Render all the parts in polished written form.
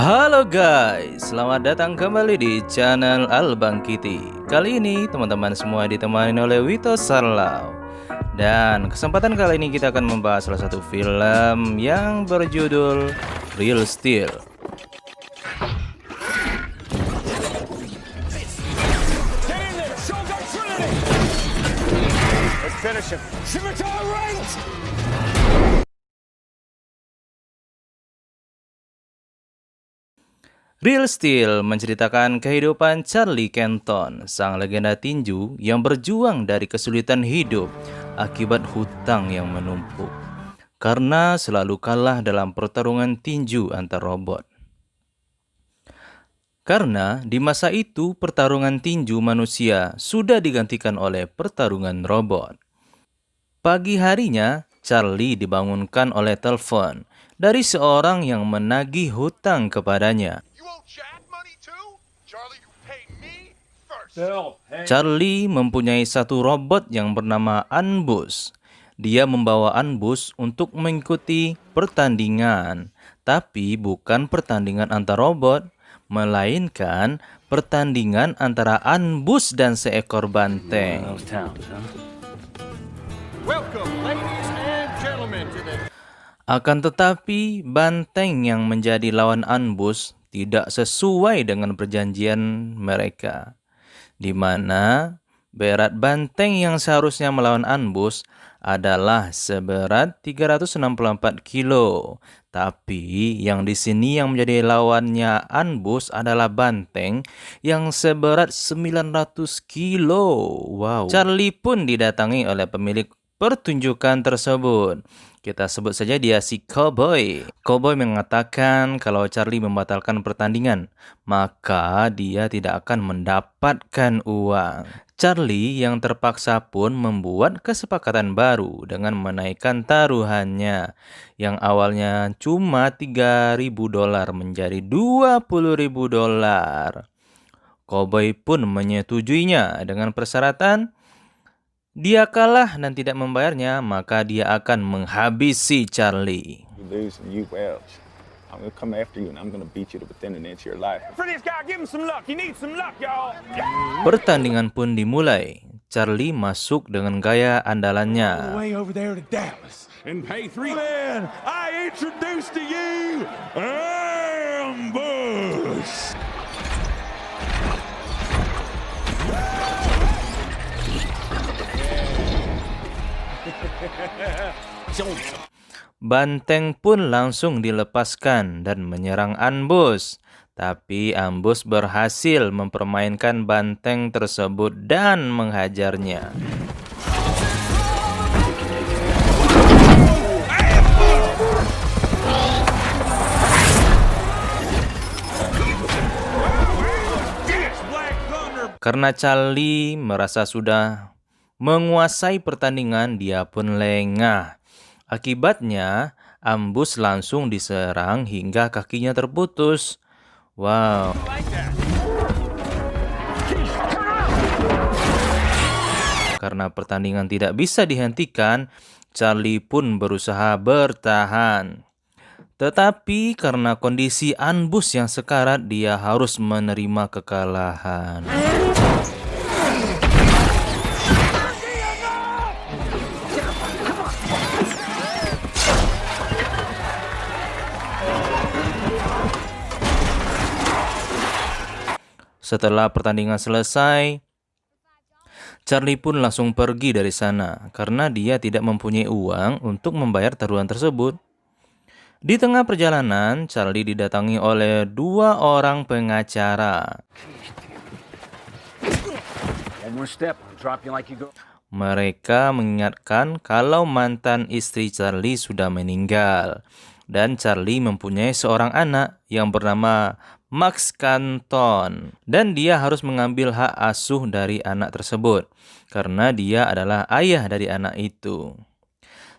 Halo guys, selamat datang kembali di channel Albangkiti. Kali ini teman-teman semua ditemani oleh Wito Sarlau. Dan kesempatan kali ini kita akan membahas salah satu film yang berjudul Real Steel. Real Steel menceritakan kehidupan Charlie Kenton, sang legenda tinju yang berjuang dari kesulitan hidup akibat hutang yang menumpuk karena selalu kalah dalam pertarungan tinju antar robot. Karena di masa itu pertarungan tinju manusia sudah digantikan oleh pertarungan robot. Pagi harinya, Charlie dibangunkan oleh telepon dari seorang yang menagih hutang kepadanya. Charlie mempunyai satu robot yang bernama Anbus. Dia membawa Anbus untuk mengikuti pertandingan, tapi bukan pertandingan antar robot, melainkan pertandingan antara Anbus dan seekor banteng. Akan tetapi, banteng yang menjadi lawan Anbus tidak sesuai dengan perjanjian mereka, di mana berat banteng yang seharusnya melawan Anbus adalah seberat 364 kilo. Tapi yang di sini yang menjadi lawannya Anbus adalah banteng yang seberat 900 kilo. Wow. Charlie pun didatangi oleh pemilik pertunjukan tersebut. Kita sebut saja dia si Cowboy. Cowboy mengatakan kalau Charlie membatalkan pertandingan, maka dia tidak akan mendapatkan uang. Charlie yang terpaksa pun membuat kesepakatan baru dengan menaikkan taruhannya yang awalnya cuma $3.000 menjadi $20.000. Cowboy pun menyetujuinya dengan persyaratan dia kalah dan tidak membayarnya, maka dia akan menghabisi Charlie. Pertandingan pun dimulai. Charlie masuk dengan gaya andalannya. Banteng pun langsung dilepaskan dan menyerang Anbus. Tapi Anbus berhasil mempermainkan banteng tersebut dan menghajarnya. Karena Charlie merasa sudah menguasai pertandingan, dia pun lengah. Akibatnya, Anbus langsung diserang hingga kakinya terputus. Wow. Karena pertandingan tidak bisa dihentikan, Charlie pun berusaha bertahan. Tetapi karena kondisi Anbus yang sekarat, dia harus menerima kekalahan. Setelah pertandingan selesai, Charlie pun langsung pergi dari sana karena dia tidak mempunyai uang untuk membayar taruhan tersebut. Di tengah perjalanan, Charlie didatangi oleh dua orang pengacara. Mereka mengingatkan kalau mantan istri Charlie sudah meninggal dan Charlie mempunyai seorang anak yang bernama Max Canton, dan dia harus mengambil hak asuh dari anak tersebut karena dia adalah ayah dari anak itu.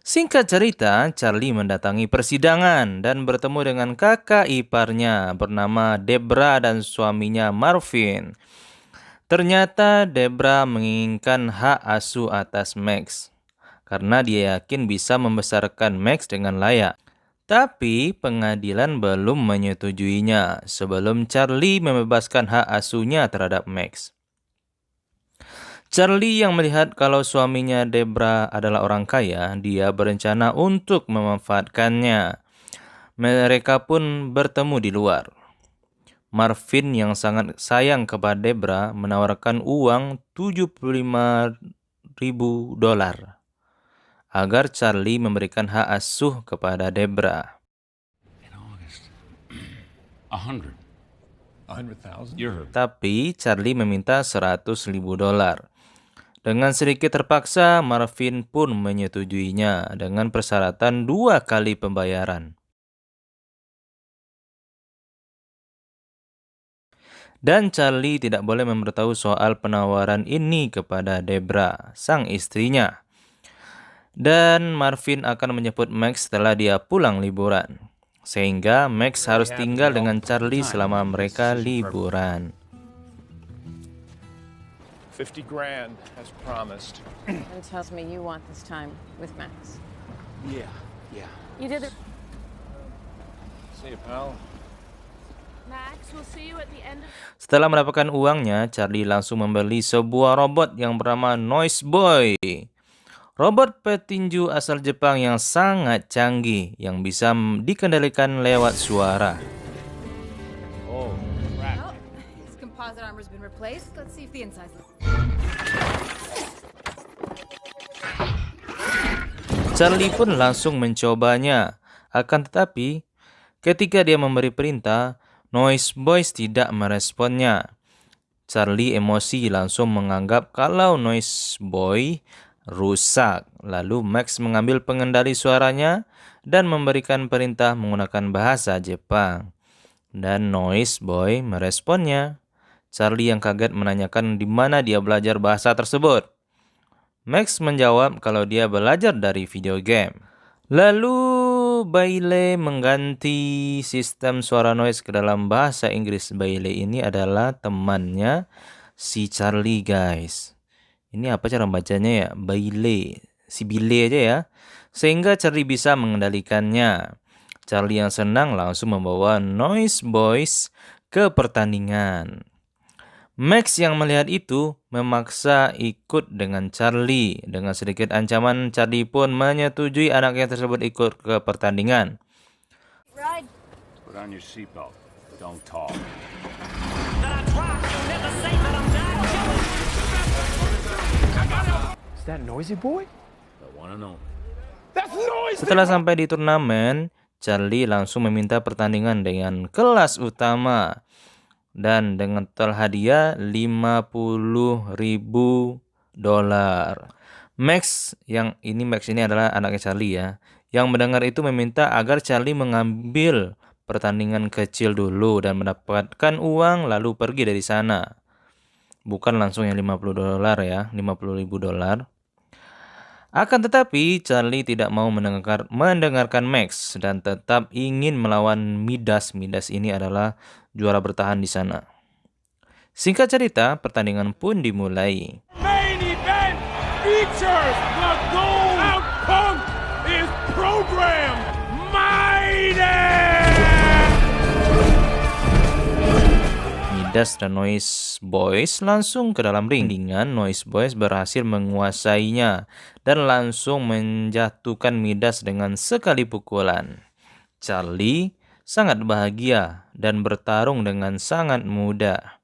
Singkat cerita, Charlie mendatangi persidangan dan bertemu dengan kakak iparnya bernama Debra dan suaminya Marvin. Ternyata Debra menginginkan hak asuh atas Max karena dia yakin bisa membesarkan Max dengan layak. Tapi pengadilan belum menyetujuinya sebelum Charlie membebaskan hak asuhnya terhadap Max. Charlie yang melihat kalau suaminya Debra adalah orang kaya, dia berencana untuk memanfaatkannya. Mereka pun bertemu di luar. Marvin yang sangat sayang kepada Debra menawarkan uang $75.000 agar Charlie memberikan hak asuh kepada Debra. In August. 100. 100,000? You're her. Tapi Charlie meminta $100.000. Dengan sedikit terpaksa, Marvin pun menyetujuinya dengan persyaratan 2 kali pembayaran. Dan Charlie tidak boleh memberitahu soal penawaran ini kepada Debra, sang istrinya. Dan Marvin akan menjemput Max setelah dia pulang liburan. Sehingga Max harus tinggal dengan Charlie selama mereka liburan. $50,000 as promised. And tells me you want this time with Max. Yeah. You did it. See you, pal. Max, we'll see you at the end of... Setelah mendapatkan uangnya, Charlie langsung membeli sebuah robot yang bernama Noise Boy. Robot petinju asal Jepang yang sangat canggih yang bisa dikendalikan lewat suara. Oh, crap. Well, his composite armor's been replaced. Let's see if the inside's... Charlie pun langsung mencobanya. Akan tetapi, ketika dia memberi perintah, Noise Boy tidak meresponnya. Charlie emosi langsung menganggap kalau Noise Boy rusak. Lalu Max mengambil pengendali suaranya dan memberikan perintah menggunakan bahasa Jepang. Dan Noise Boy meresponnya. Charlie yang kaget menanyakan di mana dia belajar bahasa tersebut. Max menjawab kalau dia belajar dari video game. Lalu Bailey mengganti sistem suara Noise ke dalam bahasa Inggris. Bailey ini adalah temannya si Charlie, guys. Ini apa cara bacanya ya? Bailey. Si Billy aja ya. Sehingga Charlie bisa mengendalikannya. Charlie yang senang langsung membawa Noise Boys ke pertandingan. Max yang melihat itu memaksa ikut dengan Charlie. Dengan sedikit ancaman, Charlie pun menyetujui anaknya tersebut ikut ke pertandingan. Ride. Put on your seatbelt. Don't talk. Is that Noisy Boy? The one and only. That's Noisy! Setelah sampai di turnamen, Charlie langsung meminta pertandingan dengan kelas utama. Dan dengan total hadiah $50.000. Max ini adalah anaknya Charlie ya. Yang mendengar itu meminta agar Charlie mengambil pertandingan kecil dulu dan mendapatkan uang lalu pergi dari sana. Bukan langsung yang $50 ya, $50.000. Akan tetapi Charlie tidak mau mendengarkan Max dan tetap ingin melawan Midas. Midas ini adalah juara bertahan di sana. Singkat cerita, pertandingan pun dimulai. Main event features the gold punk is program Midas! Midas dan Noise Boys langsung ke dalam ring. Dengan Noise Boys berhasil menguasainya dan langsung menjatuhkan Midas dengan sekali pukulan. Charlie sangat bahagia dan bertarung dengan sangat mudah.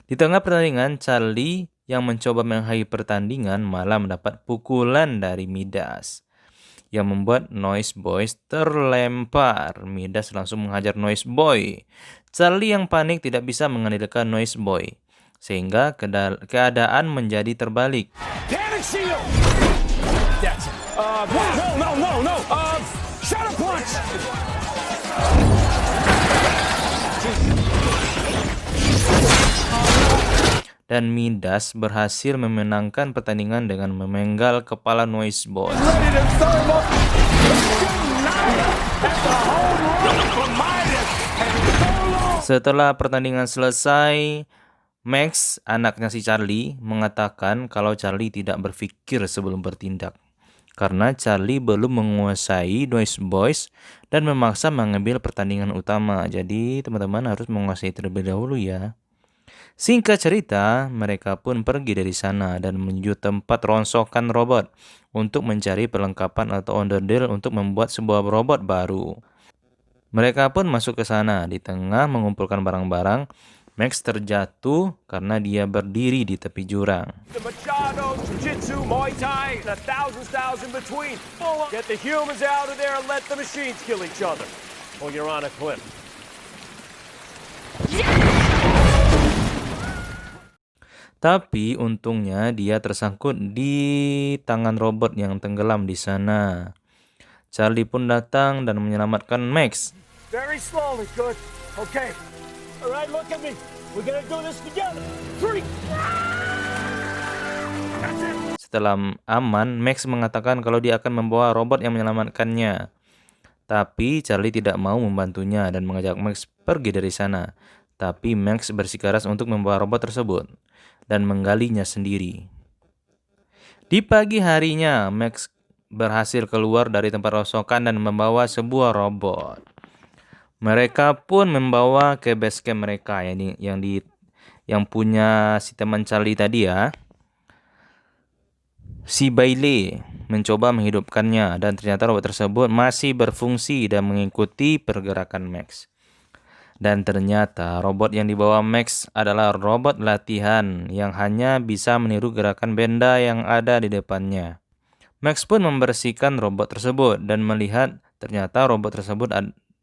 Di tengah pertandingan, Charlie yang mencoba mengakhiri pertandingan malah mendapat pukulan dari Midas yang membuat Noise Boys terlempar. Midas langsung menghajar Noise Boy. Charlie yang panik tidak bisa mengendalikan Noise Boy, sehingga keadaan menjadi terbalik. Damage shield! That's it. No. Shadow punch! Dan Midas berhasil memenangkan pertandingan dengan memenggal kepala Noise Boy. Ready to serve up. That's a home run for Midas. Setelah pertandingan selesai, Max, anaknya si Charlie, mengatakan kalau Charlie tidak berpikir sebelum bertindak. Karena Charlie belum menguasai Noise Boys dan memaksa mengambil pertandingan utama. Jadi teman-teman harus menguasai terlebih dahulu ya. Singkat cerita, mereka pun pergi dari sana dan menuju tempat rongsokan robot untuk mencari perlengkapan atau onderdil untuk membuat sebuah robot baru. Mereka pun masuk ke sana. Di tengah mengumpulkan barang-barang, Max terjatuh karena dia berdiri di tepi jurang. The Machado, Jiu-Jitsu, Muay Thai, and thousands in between. Get the humans out of there and let the machines kill each other. Or you're on a cliff. Tapi untungnya dia tersangkut di tangan robot yang tenggelam di sana. Charlie pun datang dan menyelamatkan Max. Very slowly, good. Okay. All right, look at me. We're gonna do this together. 3. That's it. Setelah aman, Max mengatakan kalau dia akan membawa robot yang menyelamatkannya. Tapi Charlie tidak mau membantunya dan mengajak Max pergi dari sana. Tapi Max bersikeras untuk membawa robot tersebut dan menggalinya sendiri. Di pagi harinya, Max berhasil keluar dari tempat rongsokan dan membawa sebuah robot. Mereka pun membawa ke base camp mereka yang punya si teman Charlie tadi ya. Si Bailey mencoba menghidupkannya dan ternyata robot tersebut masih berfungsi dan mengikuti pergerakan Max. Dan ternyata robot yang dibawa Max adalah robot latihan yang hanya bisa meniru gerakan benda yang ada di depannya. Max pun membersihkan robot tersebut dan melihat ternyata robot tersebut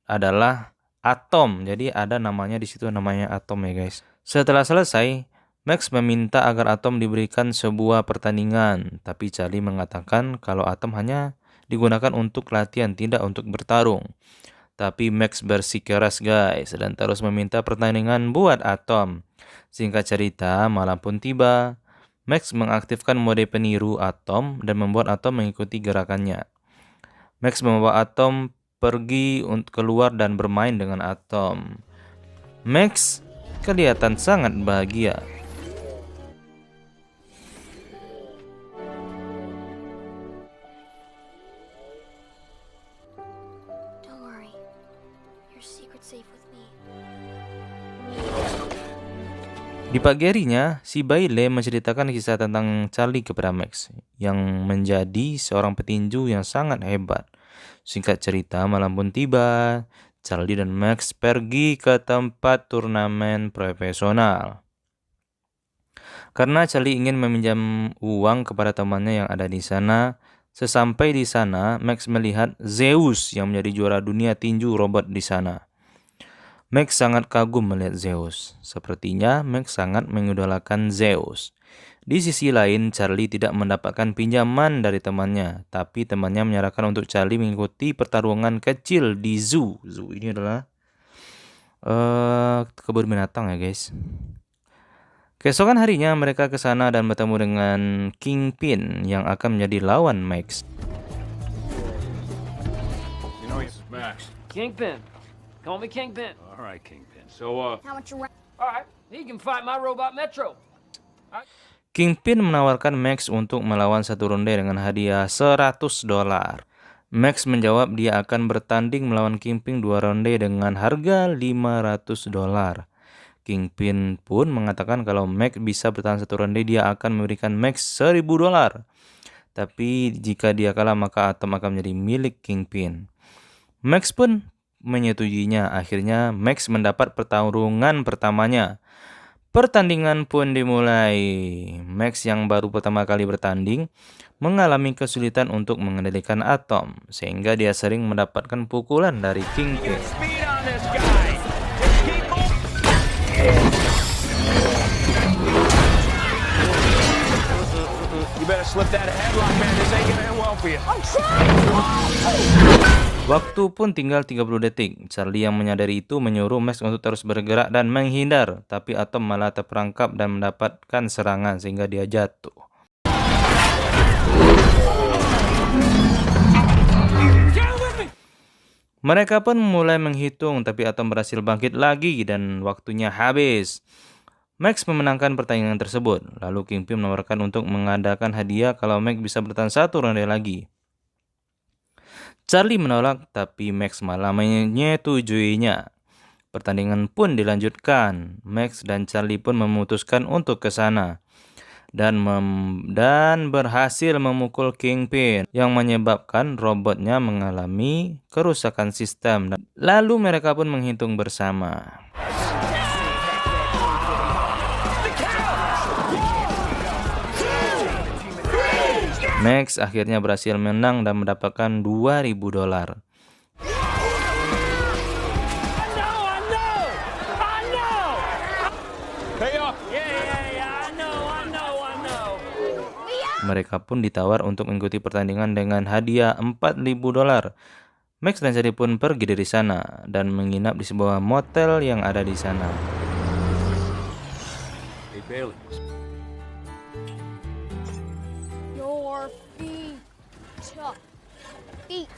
adalah Atom. Jadi ada namanya di situ, namanya Atom ya guys. Setelah selesai, Max meminta agar Atom diberikan sebuah pertandingan, tapi Charlie mengatakan kalau Atom hanya digunakan untuk latihan, tidak untuk bertarung. Tapi Max bersikeras guys dan terus meminta pertandingan buat Atom. Singkat cerita, malam pun tiba. Max mengaktifkan mode peniru Atom dan membuat Atom mengikuti gerakannya. Max membawa Atom pergi keluar dan bermain dengan Atom. Max kelihatan sangat bahagia. Don't worry. Your secret's safe with me. Di pagi harinya, si Bailey menceritakan kisah tentang Charlie kepada Max, yang menjadi seorang petinju yang sangat hebat. Singkat cerita, malam pun tiba. Charlie dan Max pergi ke tempat turnamen profesional. Karena Charlie ingin meminjam uang kepada temannya yang ada di sana. Sesampai di sana, Max melihat Zeus yang menjadi juara dunia tinju robot di sana. Max sangat kagum melihat Zeus. Sepertinya Max sangat mengidolakan Zeus. Di sisi lain, Charlie tidak mendapatkan pinjaman dari temannya, tapi temannya menyarankan untuk Charlie mengikuti pertarungan kecil di zoo. Zoo ini adalah kebun binatang ya guys. Keesokan harinya mereka ke sana dan bertemu dengan Kingpin yang akan menjadi lawan Max. You know, this is Max. Kingpin. Call me Kingpin. All right, Kingpin. So, How much you All right. He can fight my robot Metro. Kingpin menawarkan Max untuk melawan satu ronde dengan hadiah $100. Max menjawab dia akan bertanding melawan Kingpin 2 ronde dengan harga $500. Kingpin pun mengatakan kalau Max bisa bertahan satu ronde, dia akan memberikan Max $1.000. Tapi jika dia kalah maka Atom akan menjadi milik Kingpin. Max pun menyetujuinya. Akhirnya Max mendapat pertarungan pertamanya. Pertandingan pun dimulai. Max yang baru pertama kali bertanding mengalami kesulitan untuk mengendalikan Atom, sehingga dia sering mendapatkan pukulan dari Kingpin. Speed on this guy. Keep moving. You better slip that headlock, man. This ain't gonna end well for you. I'm trying. Waktu pun tinggal 30 detik. Charlie yang menyadari itu menyuruh Max untuk terus bergerak dan menghindar, tapi Atom malah terperangkap dan mendapatkan serangan sehingga dia jatuh. Mereka pun mulai menghitung, tapi Atom berhasil bangkit lagi dan waktunya habis. Max memenangkan pertandingan tersebut. Lalu Kingpin menawarkan untuk mengadakan hadiah kalau Max bisa bertahan 1 ronde lagi. Charlie menolak, tapi Max malah menyetujuinya. Pertandingan pun dilanjutkan. Max dan Charlie pun memutuskan untuk ke sana dan berhasil memukul Kingpin yang menyebabkan robotnya mengalami kerusakan sistem. Lalu mereka pun menghitung bersama. Max akhirnya berhasil menang dan mendapatkan $2.000. Mereka pun ditawar untuk mengikuti pertandingan dengan hadiah $4.000. Max dan Charlie pun pergi dari sana dan menginap di sebuah motel yang ada di sana. Hey, Bailey. Your feet. Feet.